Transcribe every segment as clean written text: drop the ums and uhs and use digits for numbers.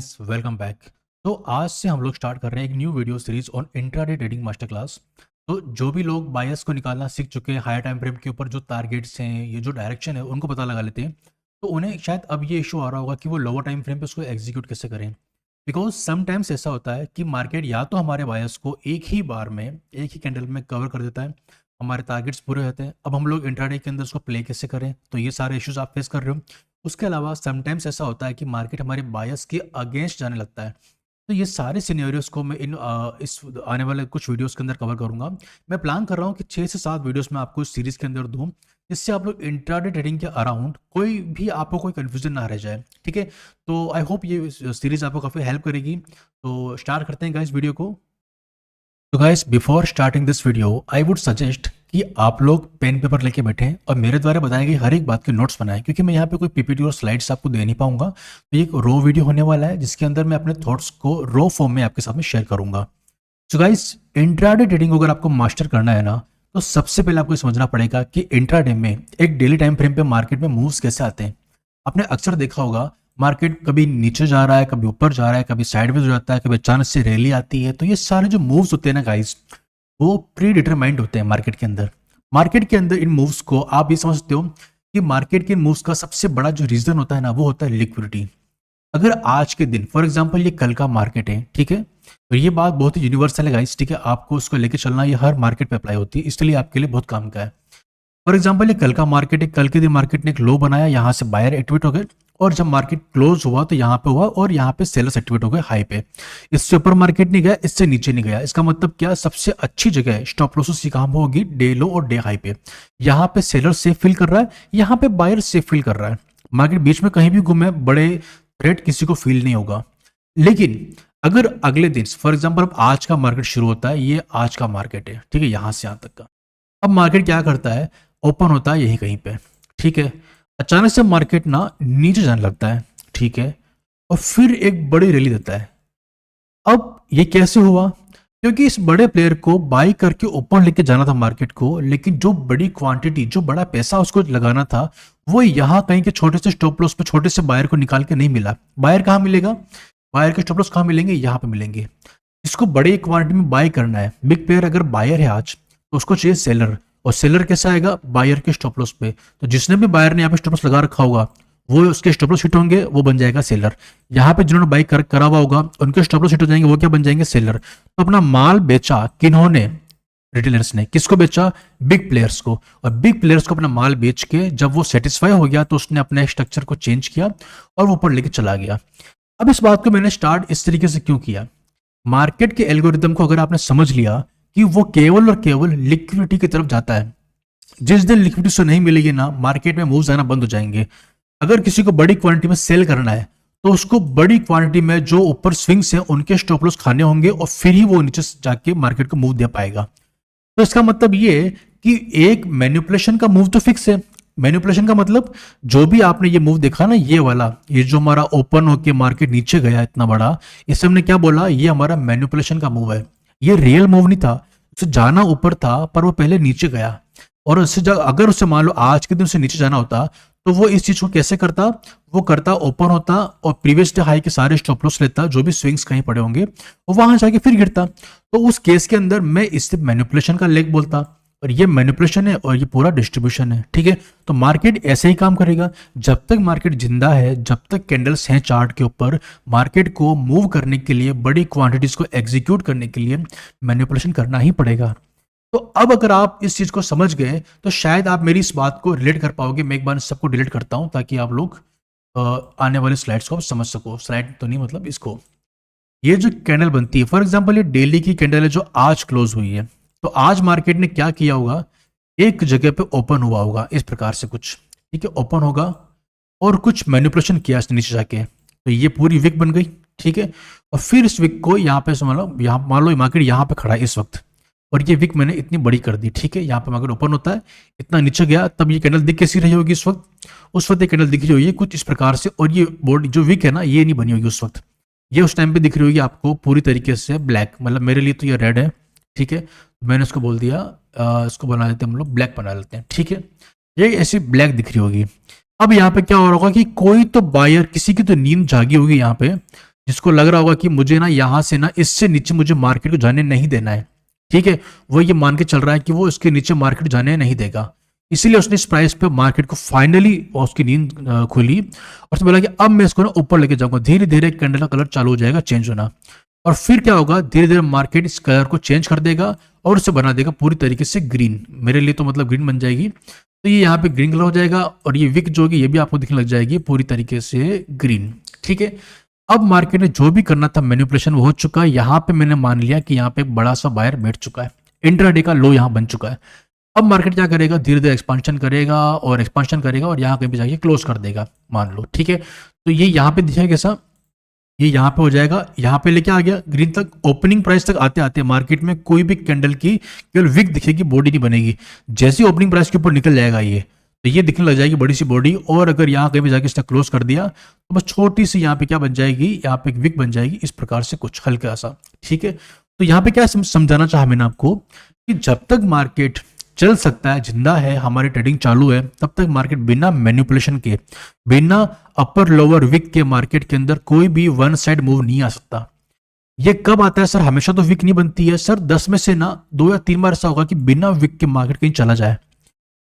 Guys, welcome back. तो आज से हम लोग स्टार्ट कर रहे हैं एक new video series on intraday trading master class. तो जो भी लोग बायस को निकालना सीख चुके हैं, हायर टाइम फ्रेम के ऊपर जो टारगेट्स हैं, ये जो डायरेक्शन है, उनको पता लगा लेते हैं। तो उन्हें शायद अब ये इशू आ रहा होगा कि वो लोअर टाइम फ्रेम पे उसको एग्जीक्यूट कैसे करें। बिकॉज समटाइम्स ऐसा होता है कि मार्केट या तो हमारे बायस को एक ही बार में, एक ही कैंडल में कवर कर देता है, हमारे टारगेट्स पूरे होते हैं। अब हम लोग इंट्राडे के अंदर उसको प्ले कैसे करें, तो ये सारे इश्यूज आप फेस कर रहे हो। उसके अलावा समटाइम्स ऐसा होता है कि मार्केट हमारे बायस के अगेंस्ट जाने लगता है। तो ये सारे सिनेरियोस को मैं इस आने वाले कुछ वीडियोस के अंदर कवर करूंगा। मैं प्लान कर रहा हूँ कि 6 से 7 वीडियोस मैं आपको इस सीरीज के अंदर दूं, जिससे आप लोग इंट्राडे ट्रेडिंग के अराउंड कोई भी आपको कोई कंफ्यूजन ना रह जाए। ठीक है, तो आई होप ये सीरीज आपको काफ़ी हेल्प करेगी। तो स्टार्ट करते हैं गाइस वीडियो को। तो guys, before starting this video I would suggest कि आप लोग पेन पेपर लेके बैठें और मेरे द्वारा बताई गई हर एक बात के नोट्स बनाएं, क्योंकि मैं यहाँ पे कोई पीपीटी और स्लाइड्स आपको दे नहीं पाऊंगा। तो ये एक रो वीडियो होने वाला है, जिसके अंदर मैं अपने थॉट्स को रो फॉर्म में आपके साथ में शेयर करूंगा। तो गाइस, इंट्राडे ट्रेडिंग अगर आपको मास्टर करना है ना, तो सबसे पहले आपको समझना पड़ेगा कि इंट्राडे में एक डेली टाइम फ्रेम पे मार्केट में मूव्स कैसे आते हैं। आपने अक्सर देखा होगा, मार्केट कभी नीचे जा रहा है, कभी ऊपर जा रहा है, कभी साइडवेज हो जाता है, कभी अचानक से रैली आती है। तो ये सारे जो मूव्स होते हैं ना गाइस, वो प्री डिटरमाइंड होते हैं मार्केट के अंदर। मार्केट के अंदर इन मूव्स को आप ये समझ सकते हो कि मार्केट के इन मूव्स का सबसे बड़ा जो रीजन होता है ना, वो होता है लिक्विडिटी। अगर आज के दिन फॉर एग्जांपल ये कल का मार्केट है, ठीक है, तो ये बात बहुत ही यूनिवर्सल है गाइस। ठीक है, आपको उसको लेके चलना, ये हर मार्केट पे अप्लाई होती है, इसलिए आपके लिए बहुत काम का है। फॉर एग्जाम्पल ये कल का मार्केट है, कल के दिन मार्केट ने एक लो बनाया, यहाँ से बायर एक्टिवेट हो गए, और जब मार्केट क्लोज हुआ तो यहाँ पे हुआ और यहाँ पे सेलर्स एक्टिवेट हो गए हाई पे। इससे ऊपर मार्केट नहीं गया, इससे नीचे नहीं गया। इसका मतलब क्या, सबसे अच्छी जगह स्टॉप लॉसेस काम होगी डे लो और डे हाई पे। यहाँ पे सेलर सेफ फील कर रहा है, यहाँ पे बायर सेफ फील कर रहा है। मार्केट बीच में कहीं भी घूमे, बड़े थ्रेट किसी को फील नहीं होगा। लेकिन अगर अगले दिन फॉर एग्जाम्पल अब आज का मार्केट शुरू होता है, ये आज का मार्केट है, ठीक है, यहाँ से यहाँ तक का। अब मार्केट क्या करता है, ओपन होता है यहीं कहीं पे, ठीक है, अचानक से मार्केट ना नीचे जाने लगता है, ठीक है, और फिर एक बड़ी रैली देता है। अब ये कैसे हुआ, क्योंकि इस बड़े प्लेयर को बाई करके ऊपर लेके जाना था मार्केट को, लेकिन जो बड़ी क्वांटिटी, जो बड़ा पैसा उसको लगाना था, वो यहां कहीं के छोटे से स्टॉप लॉस पे छोटे से बायर को निकाल के नहीं मिला। बायर कहां मिलेगा, बायर के स्टॉप लॉस कहां मिलेंगे, यहां पे मिलेंगे। इसको बड़ी क्वांटिटी में बाय करना है। बिग प्लेयर अगर बायर है आज, तो उसको चाहिए सेलर, और सेलर कैसा आएगा, बायर के स्टॉप लॉस पे। तो जिसने भी बायर ने यहाँ पे स्टॉप लॉस लगा रखा होगा, वो उसके स्टॉप लॉस हिट होंगे, वो बन जाएगा सेलर। यहाँ पे जिन्होंने बाई करा हुआ होगा, उनके स्टॉप लॉस हिट हो जाएंगे, वो क्या बन जाएंगे, सेलर। तो अपना माल बेचा किन्होंने, रिटेलर्स ने। किसको बेचा, बिग प्लेयर्स को। और बिग प्लेयर्स को अपना माल बेच के जब वो सेटिस्फाई हो गया, तो उसने अपने स्ट्रक्चर को चेंज किया और वो ऊपर लेके चला गया। अब इस बात को मैंने स्टार्ट इस तरीके से क्यों किया, मार्केट के एल्गोरिदम को अगर आपने समझ लिया कि वो केवल और केवल लिक्विडिटी की तरफ जाता है, जिस दिन लिक्विडिटी से नहीं मिलेगी ना, मार्केट में मूव्स आना बंद हो जाएंगे। अगर किसी को बड़ी क्वांटिटी में सेल करना है, तो उसको बड़ी क्वांटिटी में जो ऊपर स्विंग्स हैं, उनके स्टॉप लॉस खाने होंगे, और फिर ही वो नीचे जाके मार्केट को मूव दे पाएगा। तो इसका मतलब ये कि एक मैनिपुलेशन का मूव तो फिक्स है। मैनिपुलेशन का मतलब, जो भी आपने ये मूव देखा ना, ये वाला, ये जो हमारा ओपन होके मार्केट नीचे गया इतना बड़ा, इसे हमने क्या बोला, ये हमारा मैनिपुलेशन का मूव है। ये रियल मूव नहीं था, उसे जाना ऊपर था, पर वो पहले नीचे गया। और उससे अगर उसे मान लो आज के दिन उसे नीचे जाना होता, तो वो इस चीज को कैसे करता, वो करता ओपन होता और प्रीवियस डे हाई के सारे स्टॉप लॉस लेता, जो भी स्विंग्स कहीं पड़े होंगे, और वहां जाके फिर गिरता। तो उस केस के अंदर मैं इसे मैनिपुलेशन का लेग बोलता, और ये मैनिपुलेशन है और ये पूरा डिस्ट्रीब्यूशन है, ठीक है। तो मार्केट ऐसे ही काम करेगा, जब तक मार्केट जिंदा है, जब तक कैंडल्स हैं चार्ट के ऊपर, मार्केट को मूव करने के लिए, बड़ी क्वांटिटीज को एग्जीक्यूट करने के लिए मैनिपुलेशन करना ही पड़ेगा। तो अब अगर आप इस चीज को समझ गए, तो शायद आप मेरी इस बात को रिलेट कर पाओगे। मैं एक बार सबको डिलीट करता हूं, ताकि आप लोग आने वाले स्लाइड्स को समझ सको। स्लाइड तो नहीं, मतलब इसको, ये जो कैंडल बनती है, फॉर एग्जांपल ये डेली की कैंडल है जो आज क्लोज हुई है। तो आज मार्केट ने क्या किया होगा, एक जगह पे ओपन हुआ होगा इस प्रकार से कुछ, ठीक है, ओपन होगा और कुछ मैनिपुलेशन किया इसने नीचे जाके, तो ये पूरी विक बन गई, ठीक है। और फिर इस विक को यहाँ पे मान लो मार्केट यहाँ पे खड़ा है इस वक्त, और ये विक मैंने इतनी बड़ी कर दी, ठीक है। यहाँ पे मार्केट ओपन होता है, इतना नीचे गया, तब ये कैंडल दिख कैसी रही होगी इस वक्त, उस वक्त ये कैंडल दिख रही होगी कुछ इस प्रकार से। और ये बोर्ड जो विक है ना, ये नहीं बनी होगी उस वक्त, ये उस टाइम पे दिख रही होगी आपको पूरी तरीके से ब्लैक, मतलब मेरे लिए तो ये रेड है, ठीक है। मैंने इसको बोल दिया, इसको बना देते हैं हम लोग, ब्लैक बना लेते हैं, ठीक है। ये ऐसी ब्लैक दिख रही होगी। अब यहाँ पे क्या हो रहा होगा कि कोई तो बायर, किसी की तो नींद जागी होगी यहाँ पे, जिसको लग रहा होगा कि मुझे ना यहाँ से ना इससे नीचे मुझे मार्केट को जाने नहीं देना है, ठीक है, वो ये मान के चल रहा है कि वो इसके नीचे मार्केट जाने नहीं देगा, इसीलिए उसने इस प्राइस पे मार्केट को फाइनली उसकी नींद खुली और उसने बोला कि अब मैं इसको ना ऊपर लेके जाऊंगा। धीरे धीरे कैंडल का कलर चालू हो जाएगा चेंज होना, और फिर क्या होगा, धीरे धीरे मार्केट इस कलर को चेंज कर देगा और उसे बना देगा पूरी तरीके से ग्रीन। मेरे लिए तो मतलब ग्रीन बन जाएगी, तो ये यहाँ पे ग्रीन कलर हो जाएगा और ये विक जो होगी ये भी आपको दिखने लग जाएगी पूरी तरीके से ग्रीन, ठीक है। अब मार्केट ने जो भी करना था मैनिपुलेशन वो हो चुका है। यहाँ पे मैंने मान लिया कि यहाँ पे एक बड़ा सा बायर बैठ चुका है, इंट्राडे का लो यहाँ बन चुका है। अब मार्केट क्या करेगा, धीरे धीरे एक्सपांशन करेगा और यहाँ कहीं पे जाके क्लोज कर देगा मान लो, ठीक है। तो ये यहाँ पे दिखेगा कैसा, ये यहाँ पे हो जाएगा, यहाँ पे लेके आ गया ग्रीन तक। ओपनिंग प्राइस तक आते आते मार्केट में कोई भी कैंडल की केवल विक दिखेगी, बॉडी नहीं बनेगी। जैसे ही ओपनिंग प्राइस के ऊपर निकल जाएगा ये, तो ये दिखने लग जाएगी बड़ी सी बॉडी, और अगर यहाँ कहीं पे जाके इसने क्लोज कर दिया तो बस छोटी सी यहाँ पे क्या बन जाएगी, यहाँ पे एक विक बन जाएगी इस प्रकार से कुछ हल्का सा, ठीक है। तो यहाँ पे क्या समझाना चाहा मैंने आपको कि जब तक मार्केट चल सकता है, जिंदा है, हमारी ट्रेडिंग चालू है, तब तक मार्केट बिना मैनिपुलेशन के, बिना अपर लोअर विक के मार्केट के अंदर कोई भी वन साइड मूव नहीं आ सकता। ये कब आता है सर, हमेशा तो विक नहीं बनती है सर, 10 में से ना 2 या 3 बार ऐसा होगा कि बिना विक के मार्केट कहीं चला जाए।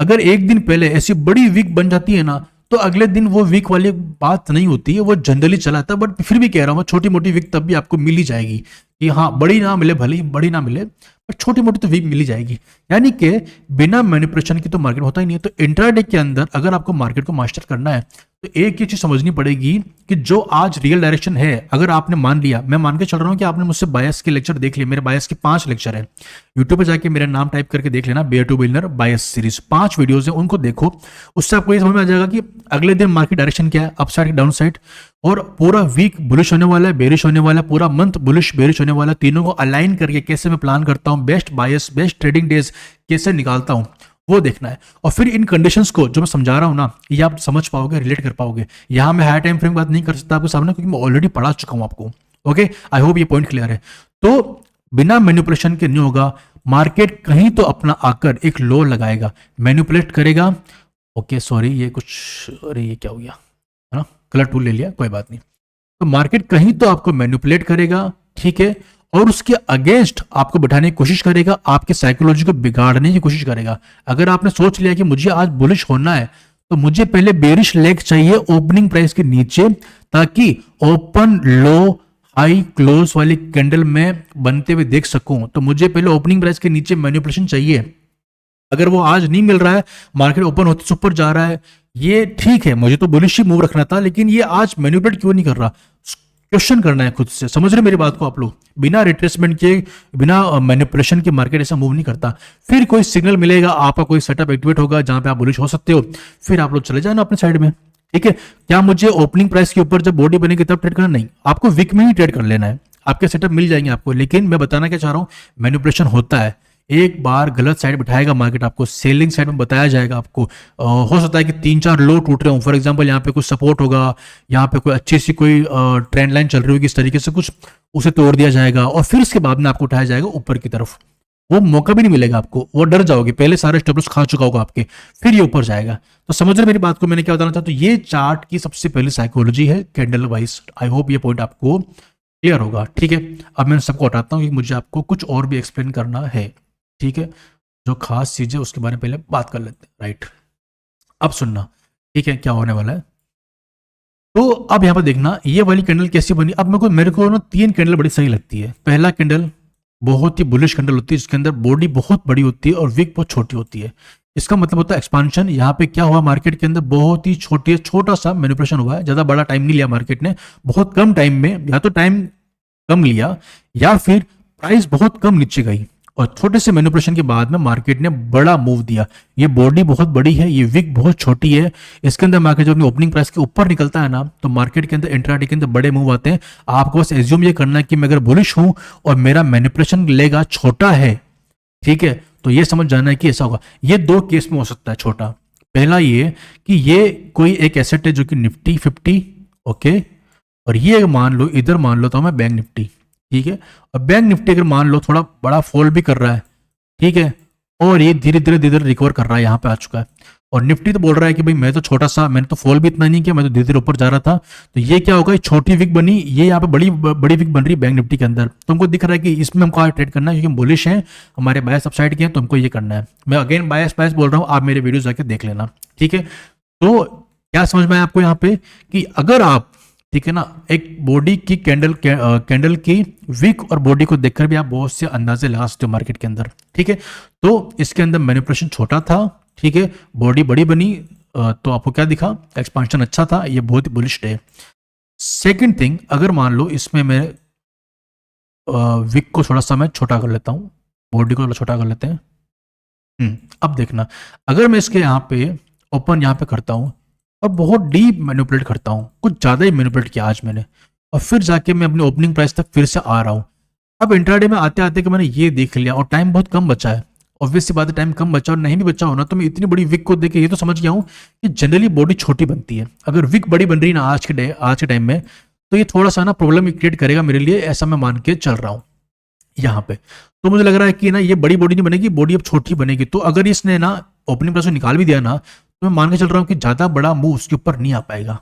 अगर एक दिन पहले ऐसी बड़ी वीक बन जाती है ना, तो अगले दिन वो वीक वाली बात नहीं होती है, वो जनरली चला जाता है। बट फिर भी कह रहा हूँ, छोटी मोटी वीक तब भी आपको मिल ही जाएगी कि हाँ, बड़ी ना मिले, भले ही बड़ी ना मिले, पर छोटी मोटी तो वीक मिल ही जाएगी। यानी कि बिना मैनिपुलेशन की तो मार्केट होता ही नहीं है। तो इंट्राडे के अंदर अगर आपको मार्केट को मास्टर करना है तो एक ही चीज समझनी पड़ेगी कि जो आज रियल डायरेक्शन है, अगर आपने मान लिया, मैं मान के चल रहा हूं कि आपने मुझसे बायस के लेक्चर देख लिए, मेरे बायस के 5 लेक्चर है, यूट्यूब पे जाके मेरा नाम टाइप करके देख लेना, bare to beginner bias series, 5 videos है, उनको देखो। उससे आपको ये समझ में आ जाएगा कि अगले दिन मार्केट डायरेक्शन क्या है, अप साइड डाउन साइड, और पूरा वीक बुलिश होने वाला है, बेरिश होने वाला है, पूरा मंथ बुलिश बेरिश होने वाला है। तीनों को अलाइन करके कैसे मैं प्लान करता हूं, बेस्ट बायस बेस्ट ट्रेडिंग डेज कैसे निकालता हूं, वो देखना है। और फिर इन कंडीशंस को जो मैं समझा रहा हूं ना, ये आप समझ पाओगे, रिलेट कर पाओगे। यहां मैं हाई टाइम फ्रेम बात नहीं कर सकता आपके सामने, क्योंकि मैं ऑलरेडी पढ़ा चुका हूं आपको। ओके, आई होप ये पॉइंट क्लियर है। तो बिना मैनिपुलेशन के नहीं होगा, मार्केट कहीं तो अपना आकर एक लो लगाएगा, मैनिपुलेट करेगा। ओके सॉरी, ये कुछ, अरे ये क्या हो गया, है ना, कलर टूल ले लिया, कोई बात नहीं। तो मार्केट कहीं तो आपको मैनिपुलेट करेगा, ठीक है, और उसके अगेंस्ट आपको बैठाने की कोशिश करेगा, आपके साइकोलॉजी को बिगाड़ने की कोशिश करेगा। अगर आपने सोच लिया कि मुझे आज बुलिश होना है, तो मुझे पहले बेरिश लेग चाहिए ओपनिंग प्राइस के नीचे, ताकि ओपन लो हाई क्लोज वाली कैंडल में बनते हुए देख सकूं। तो मुझे पहले ओपनिंग प्राइस के नीचे मैनिपुलेशन चाहिए। अगर वो आज नहीं मिल रहा है, मार्केट ओपन होते ऊपर जा रहा है, ये ठीक है, मुझे तो बुलिश ही मूव रखना था, लेकिन ये आज मैनिपुलेट क्यों नहीं कर रहा, क्वेश्चन करना है खुद से। समझ रहे मेरी बात को आप लोग, बिना रिट्रेसमेंट के, बिना मैनिपुलेशन के मार्केट ऐसा मूव नहीं करता। फिर कोई सिग्नल मिलेगा, आपका कोई सेटअप एक्टिवेट होगा जहां पे आप बुलिश हो सकते हो, फिर आप लोग चले जाना अपने साइड में, ठीक है। क्या मुझे ओपनिंग प्राइस के ऊपर जब बॉडी बनेगी तब ट्रेड करना, नहीं, आपको विक में ही ट्रेड कर लेना है, आपके सेटअप मिल जाएंगे आपको। लेकिन मैं बताना क्या चाह रहा हूं, मैनिपुलेशन होता है, एक बार गलत साइड बिठाएगा मार्केट, आपको सेलिंग साइड में बताया जाएगा आपको। हो सकता है कि 3-4 लो टूट रहे हो, फॉर एग्जांपल यहाँ पे कुछ सपोर्ट होगा, यहाँ पे कोई अच्छी सी कोई ट्रेंड लाइन चल रही होगी इस तरीके से कुछ, उसे तोड़ दिया जाएगा और फिर इसके बाद में आपको उठाया जाएगा ऊपर की तरफ। वो मौका भी नहीं मिलेगा आपको, वो डर जाओगे, पहले सारे स्टॉप लॉस खा चुका होगा आपके, फिर ये ऊपर जाएगा। तो समझ रहे मेरी बात को, मैंने क्या बताना चाहता हूँ, ये चार्ट की सबसे पहली साइकोलॉजी है कैंडल वाइज। आई होप ये पॉइंट आपको क्लियर होगा, ठीक है। अब मैं सबको हटाता हूँ क्योंकि मुझे आपको कुछ और भी एक्सप्लेन करना है, ठीक है। जो खास चीज है उसके बारे में पहले बात कर लेते हैं, राइट। अब सुनना, ठीक है, क्या होने वाला है। तो अब यहां पर देखना ये वाली कैंडल कैसी बनी। अब मेरे को ना 3 कैंडल बड़ी सही लगती है। पहला कैंडल बहुत ही बुलिश कैंडल होती है, जिसके अंदर बॉडी बहुत बड़ी होती है और विक बहुत छोटी होती है। इसका मतलब होता है एक्सपांशन। यहाँ पे क्या हुआ, मार्केट के अंदर बहुत ही छोटा सा मैनिपुलेशन हुआ है, ज्यादा बड़ा टाइम नहीं लिया मार्केट ने, बहुत कम टाइम में, या तो टाइम कम लिया या फिर प्राइस बहुत कम नीचे गई, और छोटे से मैनिपुलेशन के बाद में मार्केट ने बड़ा मूव दिया। ये बॉडी बहुत बड़ी है, ये विक बहुत छोटी है, इसके अंदर मार्केट जब अपनी ओपनिंग प्राइस के ऊपर निकलता है ना, तो मार्केट के अंदर इंट्राडे के अंदर बड़े मूव आते हैं। आपको बस एज्यूम ये करना है कि मैं अगर बुलिश हूं और मेरा मैनिपुलेशन लेगा छोटा है, ठीक है, तो ये समझ जाना है कि ऐसा होगा। ये 2 केस में हो सकता है छोटा। पहला ये कि ये कोई एक एसेट है जो कि निफ्टी 50, ओके, और ये मान लो इधर मान लो तो मैं बैंक निफ्टी, ठीक है, और बैंक निफ्टी अगर मान लो थोड़ा बड़ा फॉल भी कर रहा है, ठीक है, और ये धीरे धीरे रिकवर कर रहा है, यहाँ पे आ चुका है, और निफ्टी तो बोल रहा है कि भाई मैं तो छोटा सा, मैंने तो फॉल भी इतना नहीं किया, मैं तो धीरे धीरे ऊपर जा रहा था। तो ये क्या होगा, छोटी विक बनी, ये यहाँ पे बड़ी बड़ी विक बन रही है बैंक निफ्टी के अंदर। तो हमको दिख रहा है कि इसमें हमको आज ट्रेड करना है, क्योंकि हम बुलिश हैं, हमारे बायस अपसाइड के हैं, तो हमको ये करना है। मैं अगेन बायस बायस बोल रहा हूँ, आप मेरे वीडियो जाके देख लेना, ठीक है। तो क्या समझ में आया आपको यहाँ पे कि अगर आप, ठीक है ना, एक बॉडी की कैंडल की विक और बॉडी को देखकर भी आप बहुत से अंदाजे लगा सकते हो मार्केट के अंदर, ठीक है। तो इसके अंदर मैनिपुलेशन छोटा था, ठीक है, बॉडी बड़ी बनी, तो आपको क्या दिखा, एक्सपांशन अच्छा था, ये बहुत ही बुलिश है। सेकंड थिंग, अगर मान लो इसमें मैं विक को थोड़ा सा मैं छोटा कर लेता हूँ, बॉडी को थोड़ा छोटा कर लेते हैं। अब देखना, अगर मैं इसके यहाँ पे ओपन यहाँ पे करता हूँ और बहुत डीप मैनिपुलेट करता हूँ, कुछ ज़्यादा ही मैनिपुलेट किया आज मैंने, और फिर जाके मैं अपने ओपनिंग प्राइस तक फिर से आ रहा हूँ। अब इंट्राडे में आते आते कि मैंने ये देख लिया और टाइम बहुत कम बचा है, ऑब्वियस सी बात है, टाइम कम बचा, और नहीं भी बचा होना तो मैं इतनी बड़ी विक को देख के ये तो समझ गया हूँ कि जनरली बॉडी छोटी बनती है। अगर विक बड़ी बन रही ना आज के टाइम में, तो ये थोड़ा सा ना प्रॉब्लम क्रिएट करेगा मेरे लिए, ऐसा मैं मान के चल रहा हूँ यहाँ पे। तो मुझे लग रहा है कि ना ये बड़ी बॉडी नहीं बनेगी, बॉडी अब छोटी बनेगी। तो अगर इसने ना ओपनिंग प्राइस को निकाल भी दिया ना, तो मैं मान के चल रहा हूँ कि ज्यादा बड़ा मूव उसके ऊपर नहीं आ पाएगा।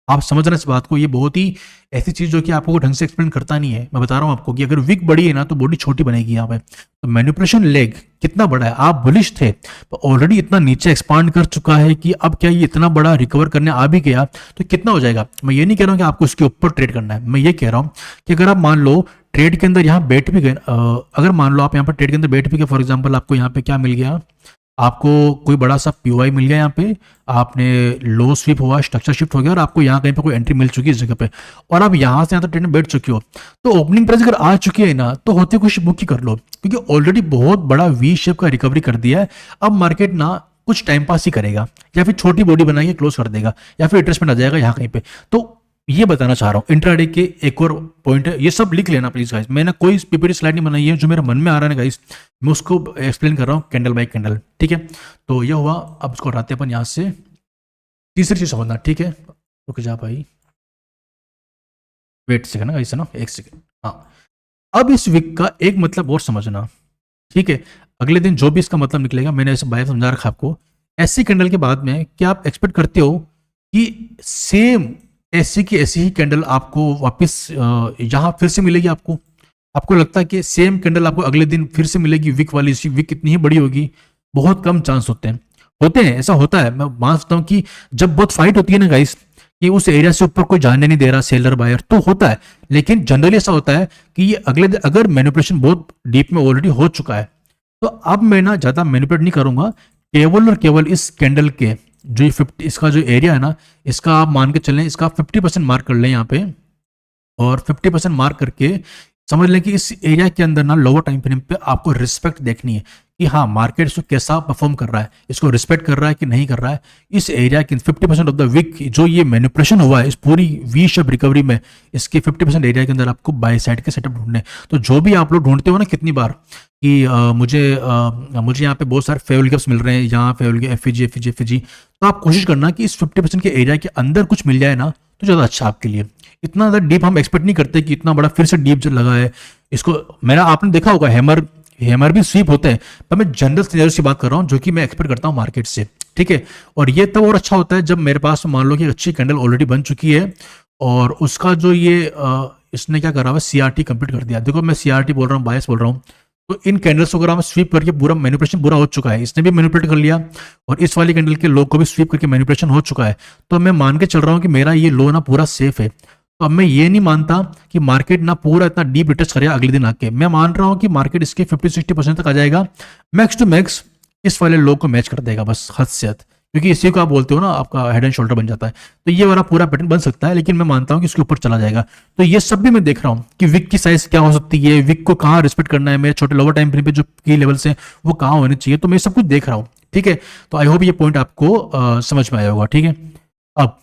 आप समझ रहे हैं इस बात को, ये बहुत ही ऐसी चीज जो कि आपको ढंग से एक्सप्लेन करता नहीं है। मैं बता रहा हूँ आपको कि अगर विक बड़ी है ना तो बॉडी छोटी बनेगी यहाँ पे। तो मैनिपुलेशन लेग कितना बड़ा है, आप बुलिश थे तो ऑलरेडी इतना नीचे एक्सपांड कर चुका है कि अब क्या ये इतना बड़ा रिकवर करने आ भी गया तो कितना हो जाएगा। मैं ये नहीं कह रहा हूँ कि आपको इसके ऊपर ट्रेड करना है, मैं ये कह रहा हूँ कि अगर आप मान लो ट्रेड के अंदर यहाँ बैठ भी गए, अगर मान लो आप यहाँ पर ट्रेड के अंदर बैठ भी गए, फॉर एग्जाम्पल आपको यहाँ पे क्या मिल गया, आपको कोई बड़ा सा पीओआई मिल गया, यहाँ पे आपने लो स्वीप हुआ, स्ट्रक्चर शिफ्ट हो गया और आपको यहाँ कहीं पे कोई एंट्री मिल चुकी है इस जगह पे, और आप यहाँ से यहाँ तक ट्रेड में बैठ चुके हो, तो ओपनिंग प्राइस अगर आ चुकी है ना तो होते कुछ बुक ही कर लो, क्योंकि ऑलरेडी बहुत बड़ा वी शेप का रिकवरी कर दिया है। अब मार्केट ना कुछ टाइम पास ही करेगा, या फिर छोटी बॉडी बनाएंगे क्लोज कर देगा, या फिर रिट्रेसमेंट आ जाएगा यहाँ कहीं पे। तो ये बताना चाह रहा हूँ इंट्राडे के एक और पॉइंट है, ये सब लिख लेना प्लीज गाइस। मैंने कोई पीपीटी स्लाइड नहीं बनाई है, जो मेरे मन में आ रहा है गाइस मैं उसको एक्सप्लेन कर रहा हूँ कैंडल बाय कैंडल, ठीक है। तो ये हुआ, अब इसको हटाते हैं अपन यहाँ से। तीसरी चीज समझना, ठीक है, रुक जा भाई, वेट सेकंड ना गाइस, है ना, एक सेकंड। हाँ, अब इस वीक का एक मतलब और समझना, ठीक है। अगले दिन जो भी इसका मतलब निकलेगा, मैंने ऐसे बाय समझा रखा आपको। ऐसी कैंडल के बाद में क्या आप एक्सपेक्ट करते हो कि सेम ऐसी की ऐसी ही कैंडल आपको वापस यहाँ फिर से मिलेगी? आपको लगता है कि सेम कैंडल आपको अगले दिन फिर से मिलेगी विक वाली? विक कितनी ही बड़ी होगी, बहुत कम चांस होते हैं ऐसा होता है। मैं मान सकता हूँ कि जब बहुत फाइट होती है ना गाइस, कि उस एरिया से ऊपर कोई जाने नहीं दे रहा सेलर बायर, तो होता है। लेकिन जनरली ऐसा होता है कि ये अगले दिन अगर मैनिपुलेशन बहुत डीप में ऑलरेडी हो चुका है, तो अब मैं ना ज्यादा मैनिपुलेट नहीं करूंगा, केवल और केवल इस कैंडल के जो 50 इसका जो एरिया है ना, इसका आप मान के चलें, इसका 50% मार्क कर लें यहाँ पे, और 50% मार्क करके समझ लें कि इस एरिया के अंदर ना लोअर टाइम फ्रेम पे आपको रिस्पेक्ट देखनी है कि हाँ मार्केट इसको कैसा परफॉर्म कर रहा है, इसको रिस्पेक्ट कर रहा है कि नहीं कर रहा है। इस एरिया के 50% ऑफ द वीक जो ये मैनिपुलेशन हुआ है इस पूरी वी शेप रिकवरी में, इसके 50% एरिया के अंदर आपको बाय साइड के सेटअप ढूंढने। तो जो भी आप लोग ढूंढते हो ना कितनी बार कि मुझे यहाँ पे बहुत सारे फेवल गैप्स मिल रहे हैं, यहाँ फेवल गैप एफजी, तो आप कोशिश करना कि इस 50% के एरिया के अंदर कुछ मिल जाए ना तो ज़्यादा अच्छा आपके लिए। इतना ज़्यादा डीप हम एक्सपेक्ट नहीं करते कि इतना बड़ा फिर से डीप जो लगा है इसको। मेरा आपने देखा होगा हैमर भी स्वीप होते हैं, पर मैं जनरल सिनेरियो की बात कर रहा हूँ जो कि मैं एक्सपेक्ट करता हूँ मार्केट से, ठीक है। और ये तब और अच्छा होता है जब मेरे पास मान लो कि अच्छी कैंडल ऑलरेडी बन चुकी है और उसका जो ये इसने क्या करा हुआ सीआरटी कंप्लीट कर दिया। देखो मैं सीआरटी बोल रहा हूँ, बायस बोल रहा हूँ, तो इन कैंडल्स वगैरह में स्वीप करके पूरा मैनिपुलेशन पूरा हो चुका है, इसने भी मैनिपुलेट कर लिया और इस वाली कैंडल के लो को भी स्वीप करके मैनिपुलेशन हो चुका है। तो मैं मान के चल रहा हूँ कि मेरा ये लो ना पूरा सेफ है। तो अब मैं ये नहीं मानता कि मार्केट ना पूरा इतना डीप रिटर्न करेगा अगले दिन आके। मैं मान रहा हूँ कि मार्केट इसके 50-60% तक आ जाएगा, मैक्स टू मैक्स इस वाले लो को मैच कर देगा बस, हद से हद, क्योंकि इसी को आप बोलते हो ना आपका हेड एंड शोल्डर बन जाता है। तो ये वाला पूरा पैटर्न बन सकता है, लेकिन मैं मानता हूँ कि इसके ऊपर चला जाएगा। तो ये सब भी मैं देख रहा हूँ कि विक की साइज क्या हो सकती है, विक को कहाँ रिस्पेक्ट करना है, मेरे छोटे लोअर टाइम फ्रेम पे जो की लेवल्स हैं वो कहाँ होने चाहिए, तो मैं सब कुछ देख रहा हूँ, ठीक है। तो आई होप ये पॉइंट आपको समझ में आया होगा, ठीक है। अब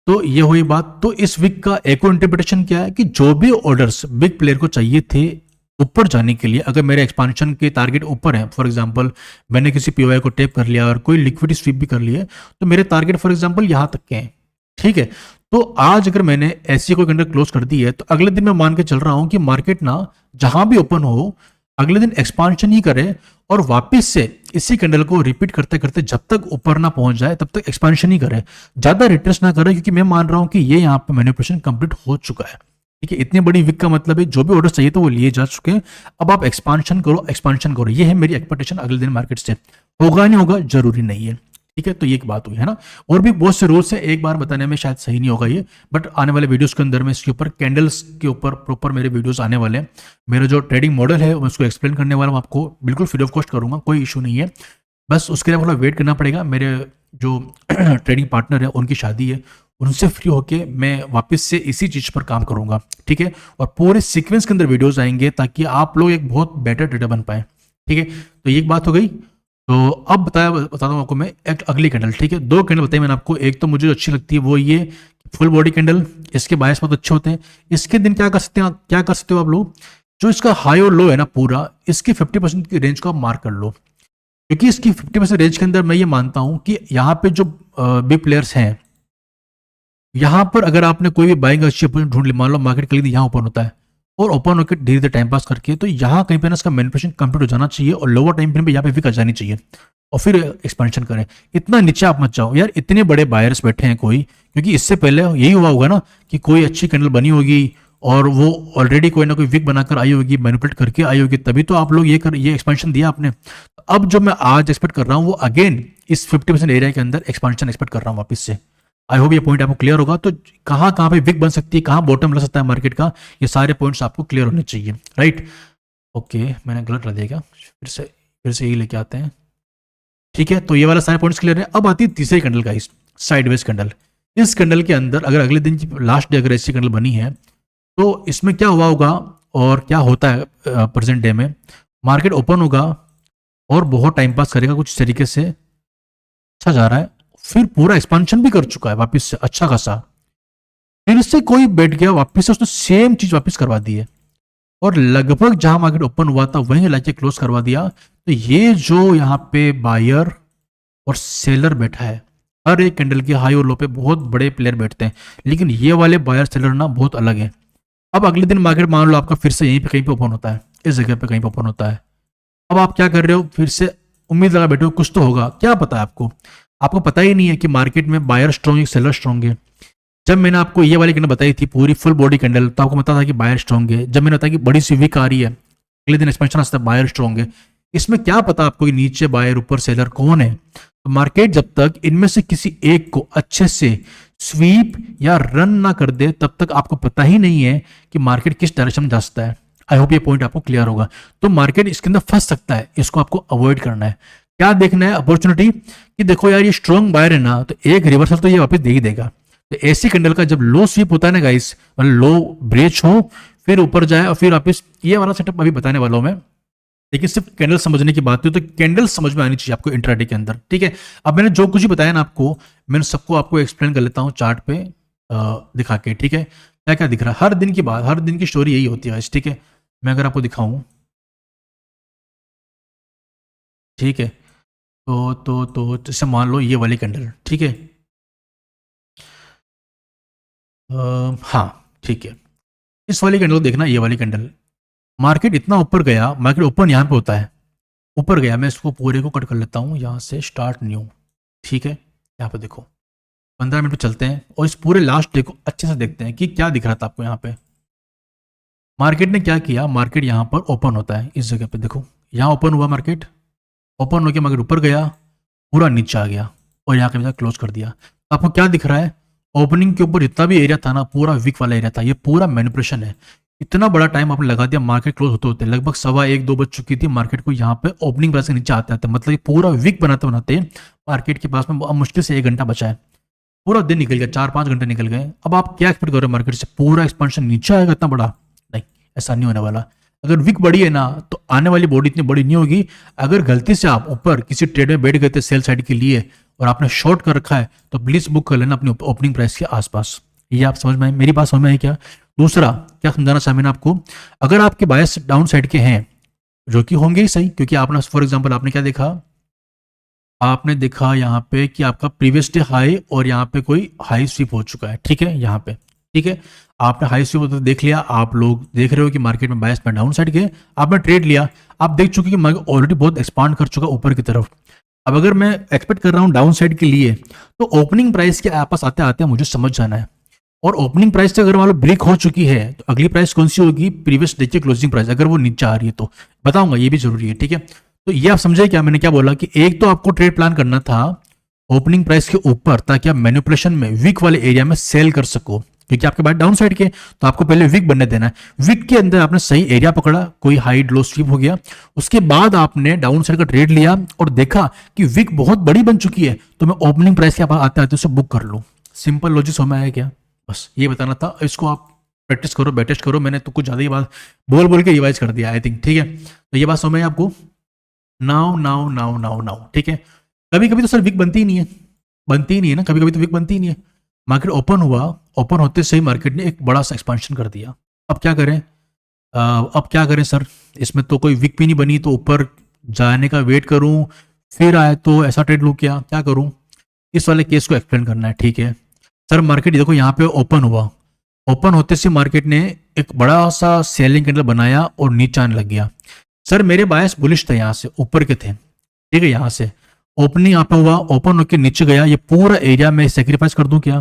तो ये हुई बात। तो इस वीक का एक और इंटरप्रिटेशन क्या है कि जो भी ऑर्डर्स बिग प्लेयर को चाहिए थे ऊपर जाने के लिए, अगर मेरे एक्सपांशन के टारगेट ऊपर है, फॉर एग्जांपल मैंने किसी पीओआई को टेप कर लिया और कोई लिक्विडिटी स्वीप भी कर लिया, तो मेरे टारगेट फॉर एग्जांपल यहां तक के हैं, ठीक है। तो आज अगर मैंने ऐसी कोई कैंडल क्लोज कर दी है, तो अगले दिन मैं मान के चल रहा हूं कि मार्केट ना जहां भी ओपन हो अगले दिन एक्सपांशन ही करे और वापस से इसी कैंडल को रिपीट करते करते जब तक ऊपर ना पहुंच जाए तब तक एक्सपांशन ही करे, ज्यादा रिट्रेस ना करे, क्योंकि मैं मान रहा हूं कि ये यहाँ पे मैनिपुलेशन कंप्लीट हो चुका है। ठीक है, इतनी बड़ी विक का मतलब है जो भी ऑर्डर चाहिए तो वो लिए जा चुके हैं। अब आप एक्सपांशन करो, एक्सपांशन करो, ये है मेरी एक्सपेक्टेशन अगले दिन मार्केट से। होगा नहीं होगा जरूरी नहीं है। ठीक है, तो ये एक बात हुई है ना। और भी बहुत से रूल्स है, एक बार बताने में शायद सही नहीं होगा ये, बट आने वाले वीडियोस के अंदर में इसके ऊपर कैंडल्स के ऊपर प्रॉपर मेरे वीडियोस आने वाले हैं। मेरा जो ट्रेडिंग मॉडल है मैं उसको एक्सप्लेन करने वाला हूँ, आपको बिल्कुल फ्री ऑफ कॉस्ट करूंगा, कोई इशू नहीं है। बस उसके लिए थोड़ा वेट करना पड़ेगा। मेरे जो ट्रेडिंग पार्टनर है उनकी शादी है, उनसे फ्री होके मैं वापस से इसी चीज पर काम करूंगा। ठीक है, और पूरे सीक्वेंस के अंदर वीडियोस आएंगे ताकि आप लोग एक बहुत बेटर ट्रेडर बन पाए। ठीक है, तो ये एक बात हो गई। तो अब बताता हूँ आपको मैं एक अगली कैंडल। ठीक है, दो कैंडल बताई मैंने आपको। एक तो मुझे जो अच्छी लगती है वो ये फुल बॉडी कैंडल, इसके बायस बहुत अच्छे होते हैं। इसके दिन क्या कर सकते हैं, क्या कर सकते हो आप लोग, जो इसका हाई और लो है ना पूरा, इसकी 50% की रेंज को आप मार्क कर लो, क्योंकि इसकी 50% रेंज के अंदर मैं ये मानता हूं कि यहाँ पे जो बिग प्लेयर्स हैं, यहाँ पर अगर आपने कोई भी बाइंग अच्छी अपॉर्चुनिटी ढूंढ ली, मान लो मार्केट के लिए यहाँ ओपन होता है और ओपन होकर धीरे धीरे टाइम पास करके, तो यहाँ कहीं पे ना इसका मैनिपुलेशन कंप्लीट हो जाना चाहिए और लोअर टाइम फ्रेम पे यहाँ पे विक आ जानी चाहिए और फिर एक्सपेंशन करें। इतना नीचे आप मत जाओ यार, इतने बड़े बायर्स बैठे हैं कोई, क्योंकि इससे पहले यही हुआ होगा ना कि कोई अच्छी कैंडल बनी होगी और वो ऑलरेडी कोई ना कोई विक बनाकर आई होगी, मैनिपुलेट करके आई होगी, तभी तो आप लोग ये एक्सपेंशन दिया आपने। अब जो मैं आज एक्सपेक्ट कर रहा हूँ वो अगेन इस 50% एरिया के अंदर एक्सपेंशन एक्सपेक्ट कर रहा हूँ वापस से। आई होप ये पॉइंट आपको क्लियर होगा। तो कहाँ कहाँ पे विक बन सकती है, कहाँ बॉटम लग सकता है मार्केट का, ये सारे पॉइंट्स आपको क्लियर होने चाहिए। राइट, ओके, मैंने गलत कर दिया, फिर से यही लेके आते हैं। ठीक है, तो ये वाला सारे पॉइंट्स क्लियर है। अब आती है तीसरी कैंडल का, इस साइडवेज कैंडल। इस कैंडल के अंदर अगर अगले दिन की लास्ट डे अगर ऐसी कैंडल बनी है तो इसमें क्या हुआ होगा और क्या होता है प्रेजेंट डे में, मार्केट ओपन होगा और बहुत टाइम पास करेगा कुछ तरीके से, अच्छा जा रहा है, फिर पूरा एक्सपांशन भी कर चुका है वापस से अच्छा खासा, फिर से कोई बैठ गया वापस से, उसने सेम चीज वापस करवा दी है और लगभग जहां मार्केट ओपन हुआ था वहीं लाके क्लोज करवा दिया। तो ये जो यहाँ पे बायर और सेलर बैठा है, हर एक कैंडल के हाई और लो पे बहुत बड़े प्लेयर बैठते हैं, लेकिन ये वाले बायर सेलर ना बहुत अलग है। अब अगले दिन मार्केट मान लो आपका फिर से यहीं पे कहीं पे ओपन होता है, इस जगह पे कहीं पे ओपन होता है। अब आप क्या कर रहे हो, फिर से उम्मीद लगा बैठे हो कुछ तो होगा, क्या पता है आपको, आपको पता ही नहीं है कि मार्केट में बायर स्ट्रॉन्ग है सेलर स्ट्रॉन्ग है। जब मैंने आपको ये वाली कैंडल बताई थी पूरी फुल बॉडी कैंडल, तो आपको पता था कि बायर स्ट्रॉन्ग है। जब मैंने बताया कि बड़ी सी विक आ रही है, अगले दिन एक्सपेंशन आता है, बायर स्ट्रॉन्ग है। इसमें क्या पता आपको कि नीचे बायर ऊपर सेलर कौन है। तो मार्केट जब तक इनमें से किसी एक को अच्छे से स्वीप या रन ना कर दे तब तक आपको पता ही नहीं है कि मार्केट किस डायरेक्शन में जा सकता है। आई होप ये पॉइंट आपको क्लियर होगा। तो मार्केट इसके अंदर फंस सकता है, इसको आपको अवॉइड करना है। क्या देखना है, अपॉर्चुनिटी, कि देखो यार ये स्ट्रॉन्ग बायर है ना, तो एक रिवर्सल तो ये वापस दे ही देगा। तो ऐसी कैंडल का जब लो स्वीप होता है ना गाइस, मतलब लो ब्रेच हो फिर ऊपर जाए और फिर वापस, ये वाला सेटअप अभी बताने वाला हूं मैं, लेकिन सिर्फ कैंडल समझने की बात है, तो कैंडल समझ में आनी चाहिए आपको इंट्राडे के अंदर। ठीक है, अब मैंने जो कुछ भी बताया ना आपको, मैंने सबको आपको एक्सप्लेन कर लेता हूँ चार्ट पे दिखा के। ठीक है, क्या क्या दिख रहा है, हर दिन की बात, हर दिन की स्टोरी यही होती है। ठीक है, मैं अगर आपको दिखाऊं, ठीक है, जैसे मान लो ये वाली कैंडल, ठीक है, हाँ ठीक है, इस वाली कैंडल को देखना, ये वाली कैंडल, मार्केट इतना ऊपर गया, मार्केट ओपन यहाँ पे होता है, ऊपर गया, मैं इसको पूरे को कट कर लेता हूँ यहाँ से, स्टार्ट न्यू। ठीक है, यहाँ पे देखो 15 मिनट पे चलते हैं और इस पूरे लास्ट डे को अच्छे से देखते हैं कि क्या दिख रहा था आपको। यहाँ पे मार्केट ने क्या किया, मार्केट यहाँ पर ओपन होता है, इस जगह पे देखो, यहाँ ओपन हुआ, मार्केट ओपन होकर मार्केट ऊपर गया, पूरा नीचे आ गया और यहाँ के क्लोज कर दिया। आपको क्या दिख रहा है, ओपनिंग के ऊपर जितना भी एरिया था ना, पूरा वीक वाला एरिया था, ये पूरा मैनिपुलेशन है। इतना बड़ा टाइम आपने लगा दिया, मार्केट क्लोज होते होते लगभग 1:15-2 बज चुकी थी, मार्केट को यहाँ पे ओपनिंग प्राइस के नीचे आते आते, मतलब ये पूरा वीक बनाते बनाते मार्केट के पास में अब मुश्किल से 1 घंटा बचा है, पूरा दिन निकल गया, 4-5 घंटे निकल गए। अब आप क्या एक्सपेक्ट कर रहे हो, मार्केट से पूरा एक्सपेंशन नीचे आएगा इतना बड़ा? नहीं, ऐसा नहीं होने वाला। अगर विक बड़ी है ना, तो आने वाली बॉडी इतनी बड़ी नहीं होगी। अगर गलती से आप ऊपर किसी ट्रेड में बैठ गए थे सेल साइड के लिए और आपने शॉर्ट कर रखा है, तो प्लीज बुक कर लेना अपनी ओपनिंग प्राइस के आसपास। ये आप समझ में, मेरी बात समझ में है क्या? दूसरा क्या समझाना चाहा मैंने आपको, अगर आपके बायस डाउन साइड के हैं, जो कि होंगे ही सही, क्योंकि आपने फॉर एग्जांपल आपने क्या देखा, आपने देखा यहाँ पे कि आपका प्रीवियस डे हाई और यहाँ पे कोई हाई स्वीप हो चुका है। ठीक है, यहाँ पे ठीक है, आपने हाई स्विप तो देख लिया, आप लोग देख रहे हो कि मार्केट में बायस में डाउन साइड गए, आपने ट्रेड लिया, आप देख चुके कि मार्केट ऑलरेडी बहुत एक्सपांड कर चुका ऊपर की तरफ। अब अगर मैं एक्सपेक्ट कर रहा हूँ डाउन साइड के लिए, तो ओपनिंग प्राइस के आपस आते आते मुझे समझ जाना है, और ओपनिंग प्राइस से अगर मान लो ब्रेक हो चुकी है तो अगली प्राइस कौन सी होगी, प्रीवियस डे की क्लोजिंग प्राइस, अगर वो नीचे आ रही है तो बताऊंगा, ये भी जरूरी है। ठीक है, तो ये आप समझे क्या मैंने क्या बोला, कि एक तो आपको ट्रेड प्लान करना था ओपनिंग प्राइस के ऊपर, ताकि आप मैनिपुलेशन में वीक वाले एरिया में सेल कर सको, क्योंकि आपके पास डाउन साइड के, तो आपको पहले वीक बनने देना है। वीक के अंदर आपने सही एरिया पकड़ा, कोई हाई लो स्वीप हो गया, उसके बाद आपने डाउन साइड का ट्रेड लिया और देखा कि वीक बहुत बड़ी बन चुकी है, तो मैं ओपनिंग प्राइस के पास आते आते उसे बुक कर लूँ। सिंपल लॉजिक समझ में आया क्या? बस ये बताना था, इसको आप प्रैक्टिस करो, बेटेस्ट करो। मैंने तो कुछ ज़्यादा ही बात बोल बोल के रिवाइज कर दिया आई थिंक। ठीक है, तो ये बात समझ में आपको? Now now now now now ठीक है, कभी कभी तो सर वीक बनती ही नहीं है, बनती ही नहीं है ना, कभी कभी तो वीक बनती ही नहीं है। मार्केट ओपन हुआ, ओपन होते से ही मार्केट ने एक बड़ा सा एक्सपेंशन कर दिया। अब क्या करें, अब क्या करें सर, इसमें तो कोई वीक भी नहीं बनी, तो ऊपर जाने का वेट करूं, फिर आए तो ऐसा ट्रेड लूँ, क्या क्या करूं? इस वाले केस को एक्सप्लेन करना है। ठीक है सर, मार्केट देखो यहाँ पे ओपन हुआ, ओपन होते से मार्केट ने एक बड़ा सा सेलिंग कैंडल बनाया और नीचे आने लग गया। सर मेरे बायस बुलिश थे, यहाँ से ऊपर के थे, ठीक है, यहाँ से ओपनिंग यहाँ पे हुआ, ओपन होकर नीचे गया, ये पूरा एरिया मैं सेक्रीफाइस कर दूं क्या?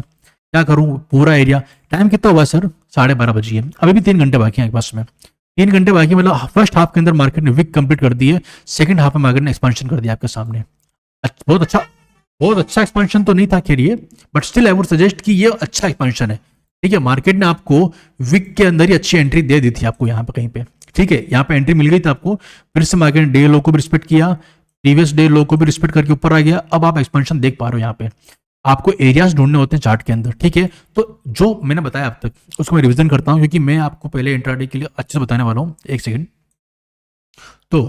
क्या करूं पूरा एरिया? टाइम कितना हुआ सर? 12:30 बजी है, अभी भी 3 घंटे बाकी हैं बस में, 3 घंटे बाकी, मतलब फर्स्ट हाफ के अंदर मार्केट ने वीक कंप्लीट कर दी है, सेकंड हाफ में मार्केट ने एक्सपेंशन कर दिया आपके सामने। बहुत अच्छा, बहुत अच्छा एक्सपेंशन तो नहीं था खैर ये, but still I would suggest कि ये अच्छा एक्सपेंशन है। ठीक है, मार्केट ने आपको वीक के अंदर ही अच्छी एंट्री दे दी थी आपको यहाँ पे कहीं पे। ठीक है, यहाँ पे एंट्री मिल गई थी आपको, फिर से मार्केट ने डे लो को भी रिस्पेक्ट किया, प्रीवियस डे लो को भी रिस्पेक्ट करके ऊपर आ गया। अब आप एक्सपेंशन देख पा रहे हो यहाँ पे, आपको एरियाज ढूंढने होते हैं चार्ट के अंदर। ठीक है, तो जो मैंने बताया अब तक उसको मैं रिवीजन करता हूँ, क्योंकि मैं आपको पहले इंट्राडे के लिए अच्छे से बताने वाला हूँ। एक सेकंड, तो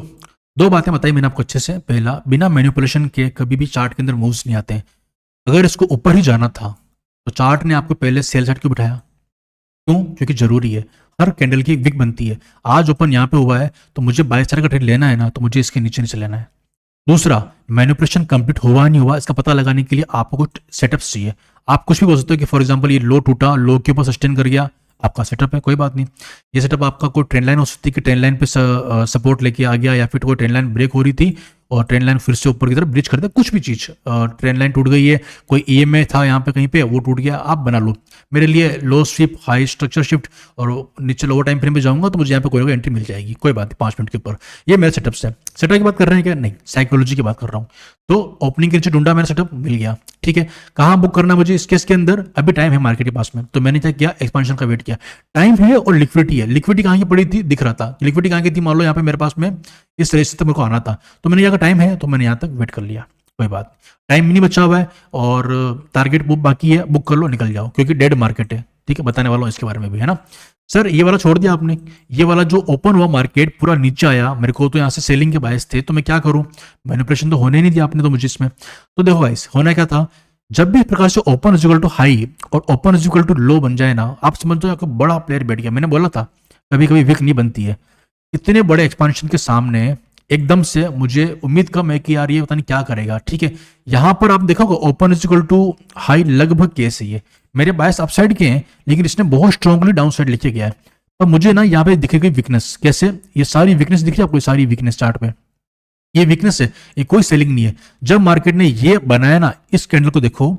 2 बातें बताई मैंने आपको अच्छे से। पहला, बिना मैनिपुलेशन के कभी भी चार्ट के अंदर मूव्स नहीं आते हैं। अगर इसको ऊपर ही जाना था तो चार्ट ने आपको पहले सेल साइड क्यों बिठाया? क्यों? क्योंकि जरूरी है, हर कैंडल की एक विक बनती है। आज ओपन यहाँ पे हुआ है तो मुझे बाय साइड का ट्रेड लेना है ना, तो मुझे इसके नीचे नीचे लेना है। दूसरा, मैनिपुलेशन कंप्लीट हुआ नहीं हुआ इसका पता लगाने के लिए आपको कुछ सेटअप्स चाहिए। आप कुछ भी बोल सकते हो कि फॉर एग्जांपल ये लो टूटा, लो के ऊपर सस्टेन कर गया, आपका सेटअप है, कोई बात नहीं। ये सेटअप आपका कोई ट्रेंड लाइन हो सकती है कि ट्रेंड लाइन पे सपोर्ट लेके आ गया, या फिर कोई ट्रेंड लाइन ब्रेक हो रही थी और ट्रेंड लाइन फिर से ऊपर की तरफ ब्रिज कर दिया, कुछ भी चीज, ट्रेंड लाइन टूट गई है, कोई ईएमए था यहाँ पे कहीं पे वो टूट गया, आप बना लो। मेरे लिए लो स्विप, हाई स्ट्रक्चर शिफ्ट और नीचे लोअर टाइम फ्रेम पे जाऊंगा तो मुझे यहाँ पे कोई एंट्री मिल जाएगी, कोई बात नहीं, 5 मिनट के ऊपर। ये मेरा सेटअप है। सेटअप की बात कर रहे हैं क्या? नहीं, साइकोलॉजी की बात कर रहा हूँ। तो ओपनिंग के नीचे ढूंढा, मेरा सेटअप मिल गया। ठीक है, कहाँ बुक करना मुझे इस केस के अंदर? अभी टाइम है मार्केट के पास में, तो मैंने क्या किया, एक्सपेंशन का वेट किया। टाइम है और लिक्विडिटी है। लिक्विडिटी कहाँ की पड़ी थी? दिख रहा था लिक्विडिटी कहाँ की थी, मान लो यहाँ पे मेरे पास में इस तरह से तो मेरे को आना था, तो मैंने यहाँ का टाइम है तो मैंने यहाँ तक वेट कर लिया, कोई बात। टाइम नहीं बचा हुआ है और टारगेट बुक बाकी है, बुक कर लो, निकल जाओ, क्योंकि डेड मार्केट है। ठीक है, बताने वाला हूँ इसके बारे में भी, है ना। सर ये वाला छोड़ दिया आपने, ये वाला जो ओपन हुआ मार्केट पूरा नीचे आया, मेरे को तो यहाँ से सेलिंग के बायस थे, तो मैं क्या करूँ? मैनिपुलेशन तो होने नहीं दिया आपने तो मुझे इसमें। तो देखो गाइस, होना क्या था, जब भी इस प्रकार से open is equal to high और open is equal to low बन जाए ना, आप समझ जाओ आपको बड़ा प्लेयर बैठ गया। मैंने बोला था कभी कभी विक नहीं बनती है। इतने बड़े एक्सपांशन के सामने एकदम से मुझे उम्मीद कम है कि यार ये पता नहीं क्या करेगा। ठीक है, यहां पर आप देखोगे open is equal to high लगभग केस है, ये मेरे बायस अपसाइड के हैं, लेकिन इसने बहुत स्ट्रांगली डाउन साइड लिखे गया है। तो मुझे ना यहाँ पे दिखेगी वीकनेस, कैसे? ये सारी वीकनेस दिख रही है आपको, सारी वीकनेस चार्ट पे, ये वीकनेस है, ये कोई सेलिंग नहीं है। जब मार्केट ने ये बनाया ना, इस कैंडल को देखो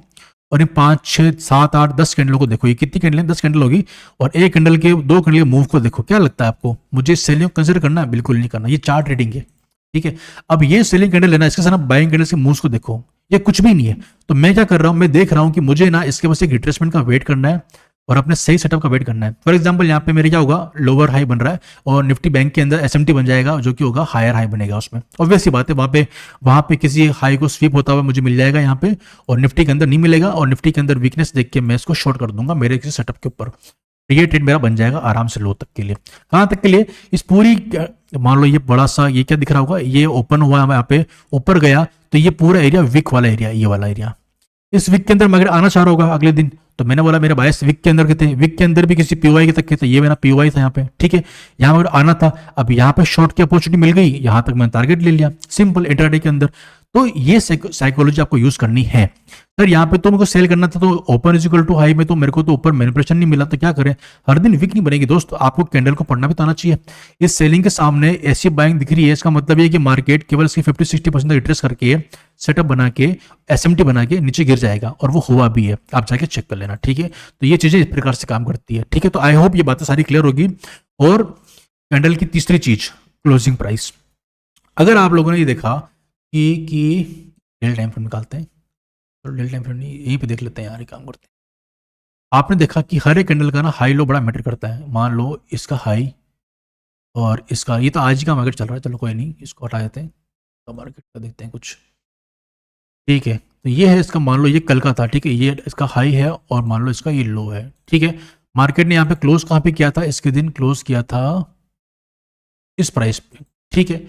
और ये 5, 6, 7, 8, 10 कैंडलों को देखो, ये कितनी कैंडल है? 10 कैंडल होगी। और एक कैंडल के, 2 कैंडल के मूव को देखो, क्या लगता है आपको मुझे सेलिंग कंसिडर करना है? बिल्कुल नहीं करना, ये चार्ट ट्रेडिंग है। ठीक है, अब ये सेलिंग कैंडल लेना, इसके साथ बाइंग कैंडल के मूव्स को देखो, ये कुछ भी नहीं है। तो मैं क्या कर रहा हूं, मैं देख रहा हूं कि मुझे ना इसके बस एक रिट्रेसमेंट का वेट करना है और अपने सही सेटअप का वेट करना है। फॉर एग्जांपल यहाँ पे मेरे क्या होगा, लोअर हाई बन रहा है और निफ्टी बैंक के अंदर एसएमटी बन जाएगा, जो कि होगा हायर हाई बनेगा उसमें। ऑब्वियस सी बात है, वहां पे किसी हाई को स्वीप होता हुआ मुझे मिल जाएगा यहाँ पे, और निफ्टी के अंदर नहीं मिलेगा, और निफ्टी के अंदर वीकनेस देख के मैं इसको शॉर्ट कर दूंगा मेरे किसी सेटअप के ऊपर। ये ट्रेड मेरा बन जाएगा आराम से लो तक के लिए। कहाँ तक के लिए? इस पूरी, मान लो ये बड़ा सा, ये क्या दिख रहा होगा, ये ओपन हुआ यहाँ पे, ऊपर गया, तो ये पूरा एरिया विक वाला एरिया, ये वाला एरिया, इस वीक के अंदर मार्केट आना चाह रहा होगा अगले दिन। तो मैंने बोला मेरे बायस वीक के अंदर के थे, वीक के अंदर भी किसी पीओआई के तक के थे, ये मेरा पीओआई था यहाँ पे। ठीक है, यहाँ पर आना था, अब यहाँ पे शॉर्ट की अपॉर्चुनिटी मिल गई, यहाँ तक मैंने टारगेट ले लिया, सिंपल इंट्राडे के अंदर। तो ये साइकोलॉजी आपको यूज करनी है। सर यहाँ पे तो मेरे को सेल करना था, तो open is equal to high में तो मेरे को तो ऊपर मैनिपुलेशन नहीं मिला, तो क्या करें? हर दिन वीक नहीं बनेगी दोस्त, आपको कैंडल को पढ़ना भी तो आना चाहिए। इस सेलिंग के सामने ऐसी बाइंग दिख रही है, इसका मतलब ये कि मार्केट केवल इसकी 50-60% तक रिट्रेस करके सेटअप बना के एसएमटी बना के नीचे गिर जाएगा, और वो हुआ भी है, आप जाके चेक कर लेना, ठीक है। तो ये चीजें इस प्रकार से काम करती है, ठीक है। तो आई होप ये बातें सारी क्लियर होगी। और कैंडल की तीसरी चीज, क्लोजिंग प्राइस। अगर आप लोगों ने ये देखा कि डेली टाइम फ्रेम निकालते हैं, तो डेली टाइम फ्रेम नहीं, यहीं पे देख लेते हैं यार, ये काम करते हैं। आपने देखा कि हर एक कैंडल का ना हाई लो बड़ा मैटर करता है। मान लो इसका हाई और इसका, ये तो आज ही का मार्केट चल रहा है, चलो कोई नहीं, इसको हटा देते हैं, तो मार्केट का देखते हैं कुछ, ठीक है। तो ये है इसका, मान लो ये कल का था, ठीक है, ये इसका हाई है और मान लो इसका ये लो है, ठीक है। मार्केट ने यहाँ पे क्लोज कहाँ पे किया था? इसके दिन क्लोज किया था इस प्राइस पे, ठीक है।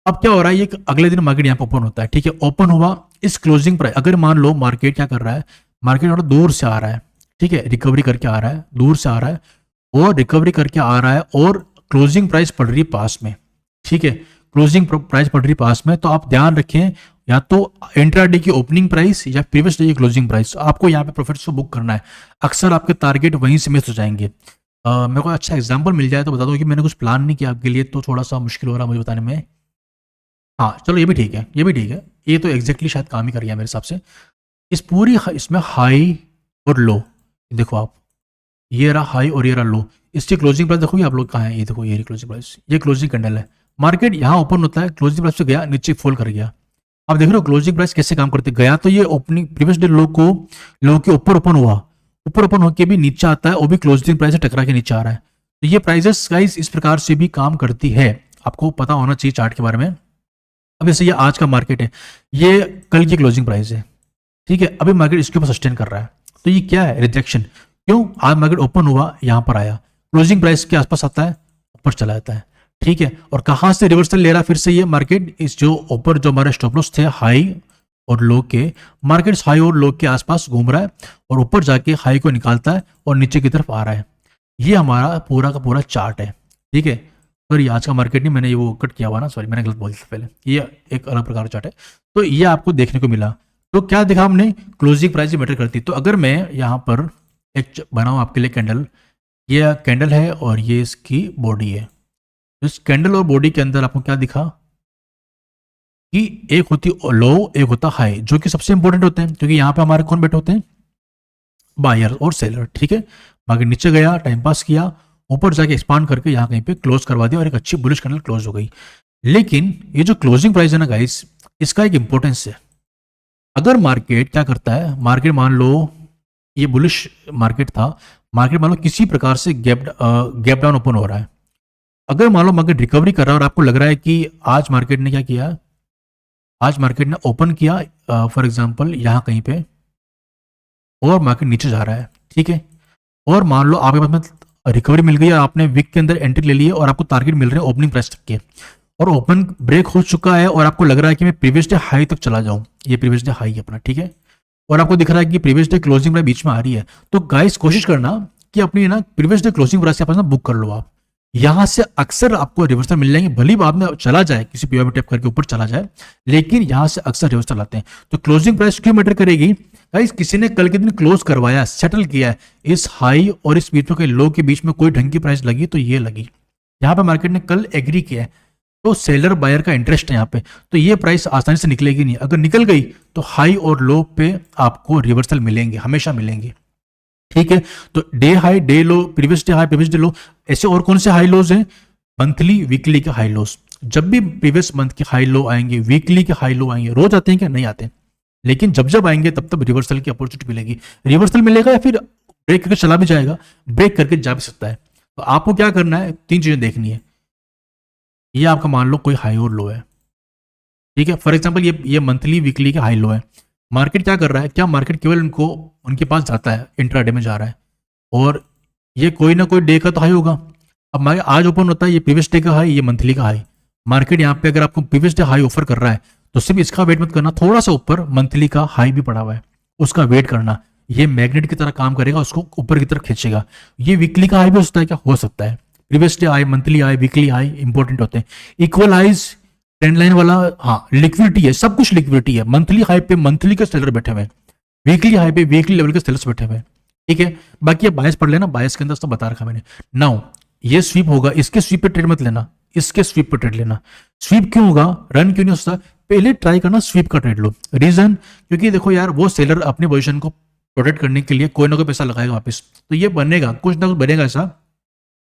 अब क्या हो रहा है, ये अगले दिन मार्केट यहाँ पे ओपन होता है, ठीक है। ओपन हुआ इस क्लोजिंग प्राइस, अगर मान लो मार्केट क्या कर रहा है, मार्केट थोड़ा दूर से आ रहा है, ठीक है, रिकवरी करके आ रहा है, दूर से आ रहा है और रिकवरी करके आ रहा है, और क्लोजिंग प्राइस पड़ रही है पास में, ठीक है, क्लोजिंग प्राइस पड़ रही है पास में, तो आप ध्यान रखें, या तो इंट्राडे की ओपनिंग प्राइस या प्रीवियस डे की क्लोजिंग प्राइस, आपको यहाँ पे प्रॉफिट्स को बुक करना है। अक्सर आपके टारगेट वहीं से मिस हो जाएंगे। मेरे को अच्छा एग्जांपल मिल जाए तो बता दो, कि मैंने कुछ प्लान नहीं किया आपके लिए, तो थोड़ा सा मुश्किल हो रहा है मुझे बताने में। हाँ चलो, ये भी ठीक है, ये भी ठीक है, ये तो एग्जैक्टली शायद काम ही कर गया मेरे हिसाब से। इस पूरी इसमें हाई और लो देखो आप, ये रहा हाई और ये रहा लो, इसकी क्लोजिंग प्राइस देखोगे आप लोग कहाँ है, ये देखो, ये क्लोजिंग प्राइस, ये क्लोजिंग कैंडल है। मार्केट यहाँ ओपन होता है, क्लोजिंग प्राइस से गया नीचे, फॉल कर गया। आप देख रहे हो क्लोजिंग प्राइस कैसे काम करते, गया तो ये ओपनिंग प्रीवियस डे लो के ऊपर ओपन हुआ, ऊपर ओपन होकर भी नीचे आता है, वो भी क्लोजिंग प्राइस से टकरा के नीचे आ रहा है। तो ये प्राइसेस गाइस इस प्रकार से भी काम करती है, आपको पता होना चाहिए चार्ट के बारे में। अब जैसे ये आज का मार्केट है, ये कल की क्लोजिंग प्राइस है, ठीक है, अभी मार्केट इसके ऊपर सस्टेन कर रहा है, तो ये क्या है? रिजेक्शन। क्यों? आज मार्केट ओपन हुआ, यहां पर आया, क्लोजिंग प्राइस के आसपास आता है, ऊपर चला जाता है, ठीक है, और कहां से रिवर्सल ले रहा है फिर से ये मार्केट, इस जो ऊपर जो हमारे स्टॉप लॉस थे हाई और लो के, मार्केट हाई और लो के आसपास घूम रहा है और ऊपर जाके हाई को निकालता है और नीचे की तरफ आ रहा है। ये हमारा पूरा का पूरा चार्ट है, ठीक है। सॉरी, आज का मार्केट नहीं, मैंने ये वो कट किया हुआ ना, सॉरी मैंने गलत बोल दिया पहले, ये एक अलग प्रकार का चार्ट है। तो ये आपको देखने को मिला। तो क्या देखा हमने? क्लोजिंग प्राइस ही मैटर करती। तो अगर मैं यहाँ पर एक बनाऊँ आपके लिए कैंडल, ये कैंडल है और ये इसकी बॉडी है, इस कैंडल और बॉडी के अंदर आपको क्या दिखा कि एक होती लो, एक होता हाई, जो कि सबसे इंपॉर्टेंट होते हैं, क्योंकि यहाँ पे हमारे कौन बैठे होते हैं? बायर और सेलर, ठीक है। मार्केट नीचे गया, टाइम पास किया, ऊपर जाके एक्सपांड करके यहाँ कहीं पे क्लोज करवा दिया और एक अच्छी बुलिश कैंडल क्लोज हो गई। लेकिन ये जो क्लोजिंग प्राइस है ना गाइस, इसका एक इंपॉर्टेंस है। अगर मार्केट क्या करता है, मार्केट मान लो ये बुलिश मार्केट था, मार्केट मान लो किसी प्रकार से गैप डाउन ओपन हो रहा है, अगर मान लो मार्केट रिकवरी कर रहा है और आपको लग रहा है कि आज मार्केट ने क्या किया, आज मार्केट ने ओपन किया फॉर एग्जांपल यहाँ कहीं पे, और मार्केट नीचे जा रहा है, ठीक है, और मान लो आपके पास में रिकवरी मिल गई और आपने वीक के अंदर एंट्री ले ली है और आपको टारगेट मिल रहे हैं ओपनिंग प्राइस तक के, और ओपन ब्रेक हो चुका है और आपको लग रहा है कि मैं प्रीवियस डे हाई तक चला जाऊं, ये प्रीवियस डे हाई है अपना, ठीक है, और आपको दिख रहा है कि प्रीवियस डे क्लोजिंग प्राइस बीच में आ रही है, तो गाइस कोशिश करना कि अपनी ना प्रीवियस डे क्लोजिंग प्राइस के पास ना बुक कर लो आप। यहां से अक्सर आपको रिवर्सल मिल जाएंगे, भली बाद में चला जाए किसी पीओ में टैप करके ऊपर चला जाए, लेकिन यहां से अक्सर रिवर्सल आते हैं। तो क्लोजिंग प्राइस क्यों मैटर करेगी गाइस? किसी ने कल के दिन क्लोज करवाया, सेटल किया है, इस हाई और इस बीच में लो के बीच में कोई ढंग की प्राइस लगी तो ये लगी, यहाँ पे मार्केट ने कल एग्री किया है, तो सेलर बायर का इंटरेस्ट है यहाँ पे, तो ये प्राइस आसानी से निकलेगी नहीं। अगर निकल गई तो हाई और लो पे आपको रिवर्सल मिलेंगे, हमेशा मिलेंगे, ठीक है। तो डे हाई डे लो, previous day high previous day लो, ऐसे और कौन से हाई लोज हैं? मंथली वीकली के हाई लोज। जब भी प्रीवियस मंथ के हाई लो आएंगे, वीकली के हाई लो आएंगे, रोज आते हैं क्या? नहीं आते, लेकिन जब जब आएंगे तब तब रिवर्सल की अपॉर्चुनिटी मिलेगी। रिवर्सल मिलेगा या फिर ब्रेक करके चला भी जाएगा, ब्रेक करके जा भी सकता है। तो आपको क्या करना है, 3 चीजें देखनी है। ये आपका मान लो कोई हाई और लो है, ठीक है, फॉर एग्जाम्पल ये मंथली वीकली के हाई लो है। मार्केट क्या कर रहा है? क्या मार्केट केवल उनको उनके पास जाता है, इंट्राडे में जा रहा है, और ये कोई ना कोई डे का तो हाई होगा। अब मार्केट आज ओपन होता है, ये प्रीवियस डे का हाई, ये मंथली का हाई। मार्केट यहाँ पे अगर आपको प्रीवियस डे हाई ऑफर कर रहा है तो सिर्फ इसका वेट मत करना, थोड़ा सा ऊपर मंथली का हाई भी पड़ा हुआ है, उसका वेट करना। ये मैग्नेट की तरह काम करेगा, उसको ऊपर की तरफ खींचेगा। ये वीकली का हाई भी हो सकता है क्या? हो सकता है। Previous day high, monthly high, weekly high important होते हैं। इक्वल हाइज ट्रेंड लाइन वाला, हाँ लिक्विडिटी है, सब कुछ लिक्विडिटी है। मंथली हाई पे मंथली के सेलर बैठे हुए हैं, वीकली हाई पे वीकली लेवल के सेलर्स बैठे हुए हैं, ठीक है। बाकी ये बायस पढ़ लेना, बायस के अंदर सब बता रखा मैंने। नाउ ये स्वीप होगा, इसके स्वीप पे ट्रेड मत लेना, इसके स्वीप पे ट्रेड लेना। स्वीप क्यों होगा, रन क्यों नहीं हो सकता, पहले ट्राई करना स्वीप का ट्रेड लो। रीजन, क्योंकि देखो यार वो सेलर अपनी पोजीशन को प्रोटेक्ट करने के लिए कोई ना कोई पैसा लगाएगा वापस, तो ये बनेगा कुछ ना कुछ बनेगा ऐसा,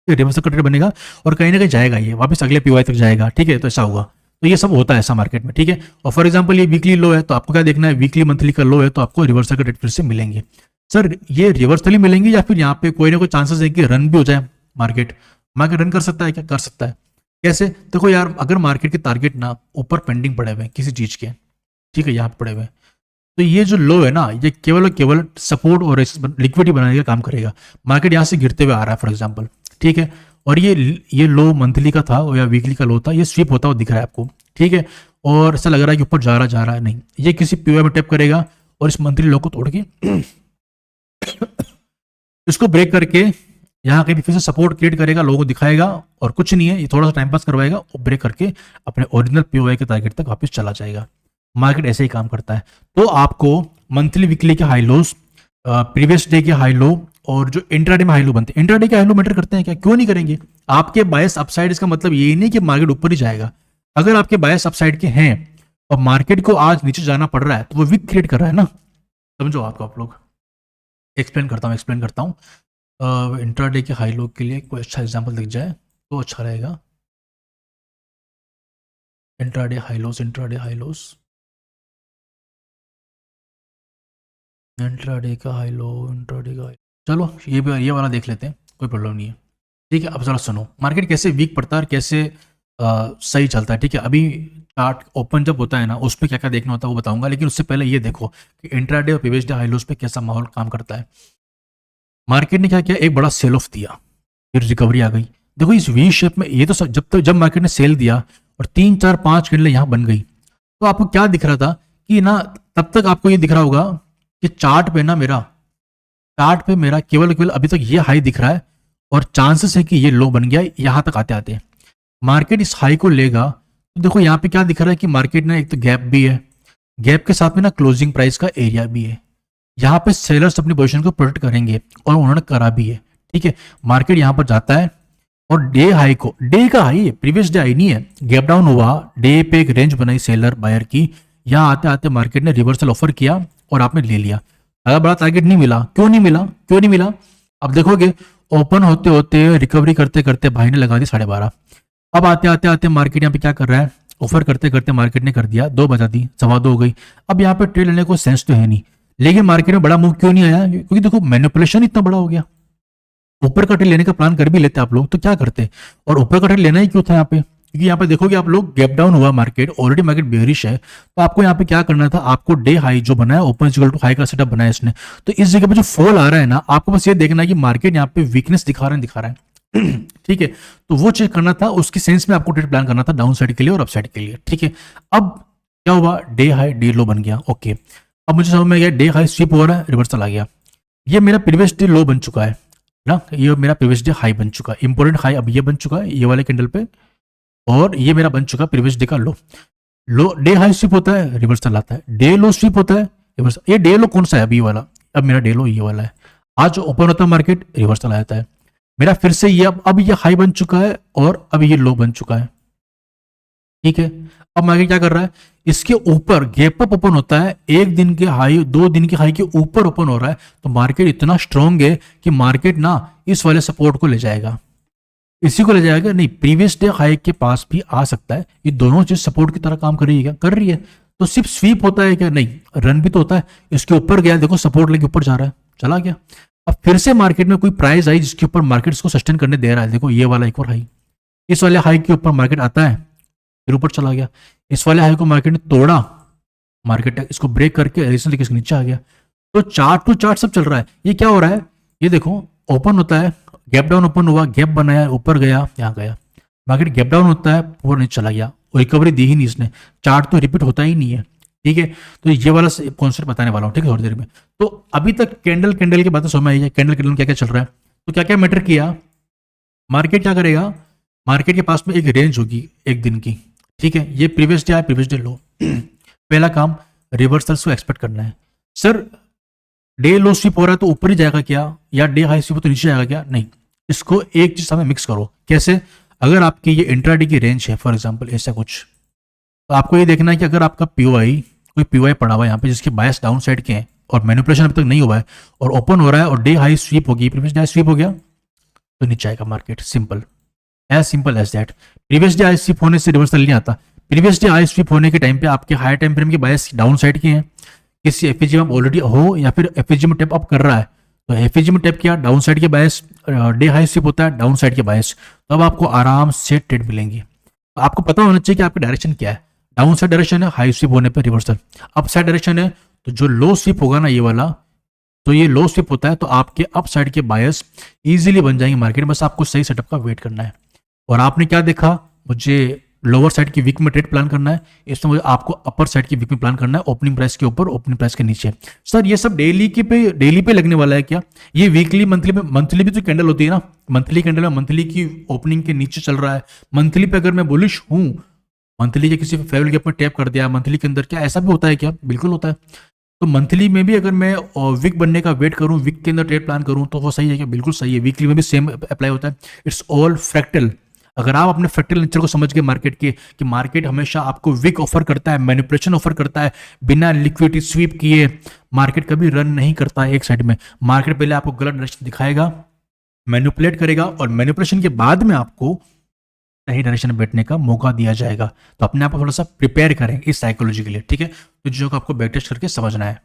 रिवर्सल का ट्रेड बनेगा और कहीं ना कहीं जाएगा ये वापस अगले पीवाई तक जाएगा, ठीक है। तो ऐसा होगा, तो ये सब होता है ऐसा मार्केट में, ठीक है। और फॉर एग्जांपल ये वीकली लो है तो आपको क्या देखना है, वीकली मंथली का लो है तो आपको रिवर्सल का ट्रेड फिर से मिलेंगे। सर ये रिवर्सल ही मिलेंगे या फिर यहाँ पे कोई ना कोई चांसेस है कि रन भी हो जाए मार्केट, मार्केट रन कर सकता है क्या, कर सकता है। कैसे, देखो यार अगर मार्केट के टारगेट ना ऊपर पेंडिंग पड़े हुए हैं किसी चीज के, ठीक है, यहाँ पे पड़े हुए हैं, तो ये जो लो है ना ये केवल और केवल सपोर्ट और लिक्विडिटी बनाने का काम करेगा। मार्केट यहाँ से गिरते हुए आ रहा है फॉर एग्जाम्पल, ठीक है, और ये लो मंथली का था या वीकली का लो था, ये स्वीप होता हुआ दिख रहा है आपको, ठीक है, और ऐसा लग रहा है कि ऊपर जा रहा है, नहीं, ये किसी पीओ में टैप करेगा और इस मंथली लो को तोड़ के इसको ब्रेक करके यहाँ कहीं फिर से सपोर्ट क्रिएट करेगा, लोगों को दिखाएगा और कुछ नहीं है, ये थोड़ा सा टाइम पास करवाएगा और ब्रेक करके अपने ओरिजिनल पीओआई के टारगेट तक वापस चला जाएगा। मार्केट ऐसे ही काम करता है। तो आपको मंथली वीकली के हाई लोस, प्रीवियस डे के हाई लो और जो इंट्राडे में हाई लो बनते हैं, इंट्राडे के हाई लो मैटर करते हैं क्या, क्यों नहीं करेंगे। आपके बायस अपसाइड, इसका मतलब ये नहीं कि मार्केट ऊपर ही जाएगा। अगर आपके बायस अपसाइड के हैं और मार्केट को आज नीचे जाना पड़ रहा है तो वो वीक क्रिएट कर रहा है ना, समझो आपको, आप लोग एक्सप्लेन करता हूँ। इंट्राडे के हाई लो के लिए कोई अच्छा एग्जाम्पल दिख जाए तो अच्छा रहेगा। इंट्राडे हाई लोस, इंट्राडे का हाई लो, इंट्राडे का चलो ये वाला देख लेते हैं, कोई प्रॉब्लम नहीं है, ठीक है। अब जरा सुनो मार्केट कैसे वीक पड़ता है और कैसे सही चलता है, ठीक है। अभी चार्ट ओपन जब होता है ना उस पर क्या क्या देखना होता है वो बताऊंगा, लेकिन उससे पहले ये देखो कि इंट्राडे और प्रीवियस डे हाई लोस पे कैसा माहौल काम करता है। मार्केट ने क्या किया, एक बड़ा सेल ऑफ दिया, फिर रिकवरी आ गई। देखो इस वी शेप में ये तो जब मार्केट ने सेल दिया और 3 4 5 कैंडल यहाँ बन गई, तो आपको क्या दिख रहा था कि ना, तब तक आपको ये दिख रहा होगा कि चार्ट पे मेरा केवल अभी तक ये हाई दिख रहा है और चांसेस है कि ये लो बन गया यहां तक आते आते। मार्केट इस हाई को लेगा तो देखो यहाँ पे क्या दिख रहा है कि मार्केट ने एक तो गैप भी है, गैप के साथ में ना क्लोजिंग प्राइस का एरिया भी है। यहाँ पे सेलर्स अपनी पोजीशन को प्रोटेक्ट करेंगे और उन्होंने करा भी है, ठीक है। मार्केट यहाँ पर जाता है और डे हाई को, डे का हाई है, प्रीवियस डे हाई नहीं है, गैप डाउन हुआ, डे पे एक रेंज बनाई सेलर बायर की, यहाँ आते आते मार्केट ने रिवर्सल ऑफर किया और आपने ले लिया। अगर बड़ा टारगेट नहीं मिला, क्यों नहीं मिला, अब देखोगे ओपन होते होते रिकवरी करते करते भाई ने लगा दी 12:30। अब आते मार्केट यहाँ पे क्या कर रहा है, ऑफर करते करते मार्केट ने कर दिया 2 बजा दी, 2:15 हो गई। अब यहाँ पे ट्रेड लेने को सेंस तो है नहीं, लेकिन मार्केट में बड़ा मूव क्यों नहीं आया, क्योंकि देखो मैनिपुलेशन इतना बड़ा हो गया। ऊपर का ट्रेड लेने का प्लान कर भी लेते आप लोग तो क्या करते, और ऊपर का ट्रेड लेना ही क्यों था यहाँ पे, क्योंकि यहाँ पे देखोगे आप लोग गैप डाउन हुआ मार्केट, ऑलरेडी मार्केट बेरिश है, तो आपको यहाँ पे क्या करना था, आपको डे हाई जो बनाया ओपन इक्वल टू हाई का सेटअप बनाया इसने, तो इस जगह पे जो फॉल आ रहा है ना, आपको बस ये देखना है कि मार्केट यहाँ पे वीकनेस दिखा रहा है ठीक है, तो वो चेक करना था, उसकी सेंस में आपको ट्रेड प्लान करना था डाउन साइड के लिए और अप साइड के लिए, ठीक है। अब क्या हुआ, डे हाई डे लो बन गया, ओके। अब मुझे समझ में आ गया, डे हाई स्विप हो रहा है, रिवर्सल आ गया, ये मेरा प्रीवियस डे लो बन चुका है ना, ये मेरा प्रीवियस डे हाई बन चुका है, इंपॉर्टेंट हाई अब ये बन चुका है ये वाले कैंडल पे, और ये मेरा बन चुका प्रीवियस डे का लो डे हाई स्विप होता है रिवर्सल आता है, डे लो स्विप होता है रिवर्सल। ये डे लो कौन सा है अभी वाला, अब मेरा डे लो ये वाला है, आज ओपन होता है मार्केट रिवर्सल आता है मेरा, फिर से ये अब ये हाई बन चुका है और अब ये लो बन चुका है, ठीक है। अब मार्केट क्या कर रहा है, इसके ऊपर गैप अप ओपन होता है, 1 दिन के हाई 2 दिन के हाई के ऊपर ओपन हो रहा है, तो मार्केट इतना स्ट्रांग है कि मार्केट ना इस वाले सपोर्ट को ले जाएगा, इसी को ले जाएगा, नहीं प्रीवियस डे हाई के पास भी आ सकता है। ये दोनों चीज सपोर्ट की तरह काम कर रही है क्या, कर रही है। तो सिर्फ स्वीप होता है क्या, नहीं, रन भी तो होता है। इसके ऊपर गया, देखो सपोर्ट लेके ऊपर जा रहा है, चला गया। अब फिर से मार्केट में कोई प्राइस आई जिसके ऊपर मार्केट इसको सस्टेन करने दे रहा है, देखो ये वाला एक और हाई, इस वाले हाई के ऊपर मार्केट आता है फिर ऊपर चला गया, इस वाले हाई को मार्केट ने तोड़ा, मार्केट इसको ब्रेक करके रिसेंटली किसके नीचे आ गया। तो चार्ट टू चार्ट सब चल रहा है। ये क्या हो रहा है, ये देखो ओपन होता है, गैप डाउन ओपन हुआ, गैप बनाया, ऊपर गया, यहाँ गया, मार्केट गैप डाउन होता है पूरा नीचे चला गया, रिकवरी दी ही नहीं इसने, चार्ट तो रिपीट होता ही नहीं है, ठीक है। तो ये वाला कॉन्सेप्ट बताने वाला हूँ, ठीक है, थोड़ी देर में। तो अभी तक कैंडल की बातें समझ में आई है, कैंडल में क्या क्या चल रहा है, तो क्या क्या मैटर किया। मार्केट क्या करेगा, मार्केट के पास में एक रेंज होगी 1 दिन की, ठीक है, ये previous day high previous day लो। पहला काम रिवर्सल्स को एक्सपेक्ट करना है। सर डे लो स्वीप हो रहा है तो ऊपर ही जाएगा क्या, या डे हाई स्वीप हो तो नीचे जाएगा क्या? नहीं, इसको एक चीज हमें मिक्स करो। कैसे? अगर आपकी ये इंट्राडे की रेंज है फॉर एग्जांपल ऐसा कुछ, तो आपको ये देखना है कि अगर आपका पीओआई, कोई पीओआई पड़ा हुआ है यहाँ पे जिसके बायस डाउन साइड के हैं और मैनिपुलेशन अभी तक नहीं हुआ है और ओपन हो रहा है और डे हाई स्वीप होगी, प्रीवियस डे हाई स्वीप हो गया तो नीचे आएगा market. Simple as that. Previous day high sweep होने से रिवर्सल नहीं आता। प्रीवियस डे हाई स्वीप होने के टाइम पे आपके हाई टाइम फ्रेम के बायस डाउन साइड के हैं, किसी एफएजी में ऑलरेडी हो या फिर एफएजी में टैप अप कर रहा है, तो एफएजी में टैप किया डाउन साइड के बायस, डे हाई स्वीप होता है डाउन साइड के बायस, तो अब आपको आराम से ट्रेड मिलेंगे। तो आपको पता होना चाहिए कि आपका डायरेक्शन क्या है। डाउन साइड डायरेक्शन है हाई स्वीप होने पर रिवर्सल, अप साइड डायरेक्शन है तो जो लो स्वीप होगा ना ये वाला, तो ये लो स्वीप होता है तो आपके अप साइड के बायस इजीली बन जाएंगे मार्केट में। बस आपको सही सेटअप का वेट करना है। और आपने क्या देखा, मुझे लोअर साइड की वीक में ट्रेड प्लान करना है, इसमें मुझे आपको अपर साइड की वीक में प्लान करना है, ओपनिंग प्राइस के ऊपर ओपनिंग प्राइस के नीचे। सर ये सब डेली पे लगने वाला है क्या? ये वीकली मंथली भी तो कैंडल होती है ना, मंथली कैंडल में मंथली की ओपनिंग के नीचे चल रहा है। मंथली पे अगर मैं बुलिश हूँ, मंथली के किसी फेवरेट गैप में टैप कर दिया मंथली के अंदर, क्या ऐसा भी होता है क्या? बिल्कुल होता है। तो मंथली में भी अगर मैं वीक बनने का वेट करूं, वीक के अंदर ट्रेड प्लान करूं, तो वो सही है क्या? बिल्कुल सही है। वीकली में भी सेम अप्लाई होता है। It's all fractal. अगर आप अपने फ्रैक्टल नेचर को समझ गए मार्केट के, कि मार्केट हमेशा आपको वीक ऑफर करता है, मैनिपुलेशन ऑफर करता है, बिना लिक्विडिटी स्वीप किए मार्केट कभी रन नहीं करता है एक साइड में। मार्केट पहले आपको गलत डायरेक्शन दिखाएगा, मैनिपुलेट करेगा और मैनिपुलेशन के बाद में आपको सही डायरेक्शन में बैठने का मौका दिया जाएगा। तो अपने आप को थोड़ा सा प्रिपेयर करें इस साइकोलॉजी के लिए, ठीक है? तो चीज़ों को आपको बैक टेस्ट करके समझना है।